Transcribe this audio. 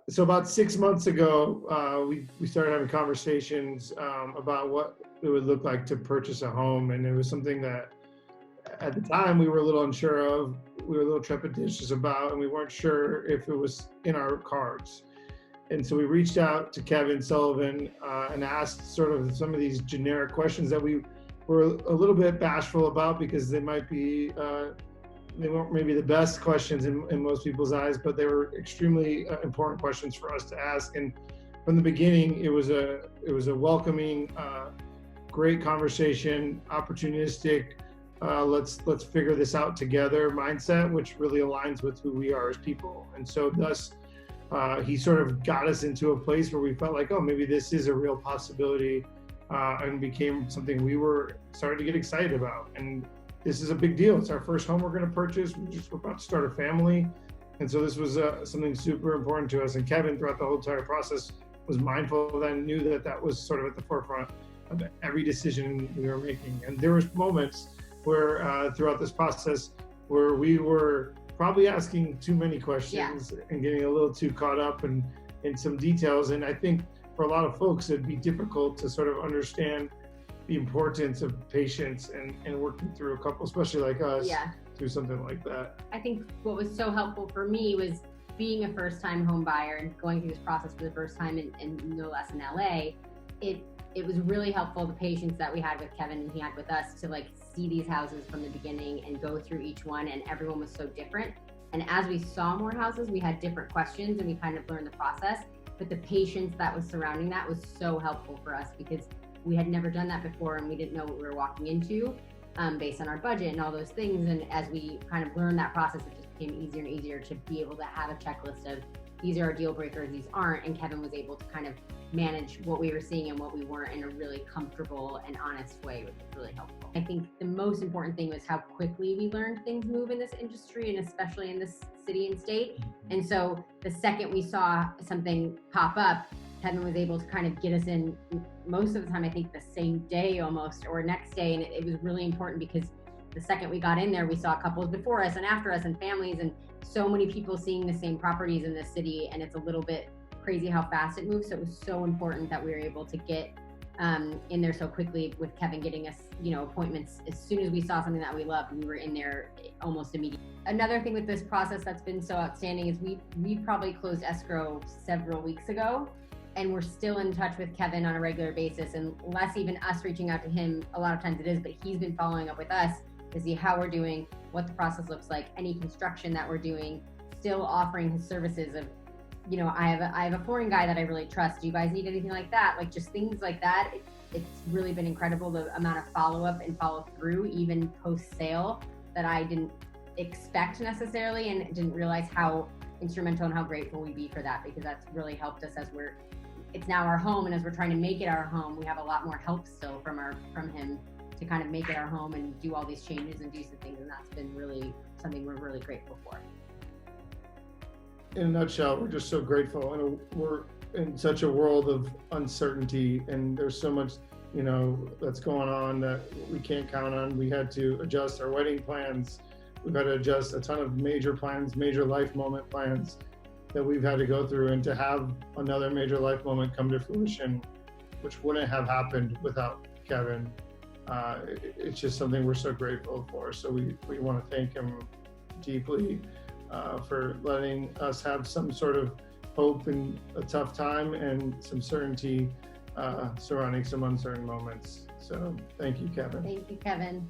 So about 6 months ago, we started having conversations about what it would look like to purchase a home, and it was something that at the time we were a little unsure of, we were a little trepidatious about, and we weren't sure if it was in our cards. And so we reached out to Kevin Sullivan and asked sort of some of these generic questions that we were a little bit bashful about because they might be they weren't maybe the best questions in most people's eyes, but they were extremely important questions for us to ask. And from the beginning, it was a welcoming, great conversation, opportunistic. Let's figure this out together mindset, which really aligns with who we are as people. And so thus, he sort of got us into a place where we felt like, oh, maybe this is a real possibility, and became something we were starting to get excited about. And this is a big deal. It's our first home we're going to purchase. We're about to start a family. And so this was something super important to us. And Kevin, throughout the whole entire process, was mindful of that and knew that that was sort of at the forefront of every decision we were making. And there was moments where throughout this process where we were probably asking too many questions and getting a little too caught up in some details. And I think for a lot of folks, it'd be difficult to sort of understand the importance of patience and working through a couple, especially like us, through something like that. I think what was so helpful for me was being a first-time home buyer and going through this process for the first time in no less in LA. It was really helpful, the patience that we had with Kevin and he had with us, to like see these houses from the beginning and go through each one, and everyone was so different. And as we saw more houses, we had different questions and we kind of learned the process, but the patience that was surrounding that was so helpful for us because we had never done that before and we didn't know what we were walking into based on our budget and all those things. And as we kind of learned that process, it just became easier and easier to be able to have a checklist of these are our deal breakers, these aren't. And Kevin was able to kind of manage what we were seeing and what we weren't in a really comfortable and honest way, which was really helpful. I think the most important thing was how quickly we learned things move in this industry and especially in this city and state. And so the second we saw something pop up, Kevin was able to kind of get us in most of the time, I think the same day almost, or next day. And it was really important because the second we got in there, we saw couples before us and after us and families and so many people seeing the same properties in this city. And it's a little bit crazy how fast it moves. So it was so important that we were able to get in there so quickly with Kevin getting us, appointments. As soon as we saw something that we loved, we were in there almost immediately. Another thing with this process that's been so outstanding is we probably closed escrow several weeks ago. And we're still in touch with Kevin on a regular basis, and less even us reaching out to him. A lot of times it is, but he's been following up with us to see how we're doing, what the process looks like, any construction that we're doing, still offering his services of, I have a flooring guy that I really trust. Do you guys need anything like that? Like just things like that. It's really been incredible, the amount of follow-up and follow-through, even post-sale, that I didn't expect necessarily and didn't realize how instrumental and how grateful we'd be for that, because that's really helped us as it's now our home, and as we're trying to make it our home, we have a lot more help still from him to kind of make it our home and do all these changes and do some things, and that's been really something we're really grateful for. In a nutshell, we're just so grateful, and we're in such a world of uncertainty, and there's so much that's going on that we can't count on. We had to adjust our wedding plans. We've had to adjust a ton of major plans, major life moment plans that we've had to go through, and to have another major life moment come to fruition, which wouldn't have happened without Kevin. It's just something we're so grateful for. So we want to thank him deeply for letting us have some sort of hope in a tough time and some certainty surrounding some uncertain moments. So thank you, Kevin. Thank you, Kevin.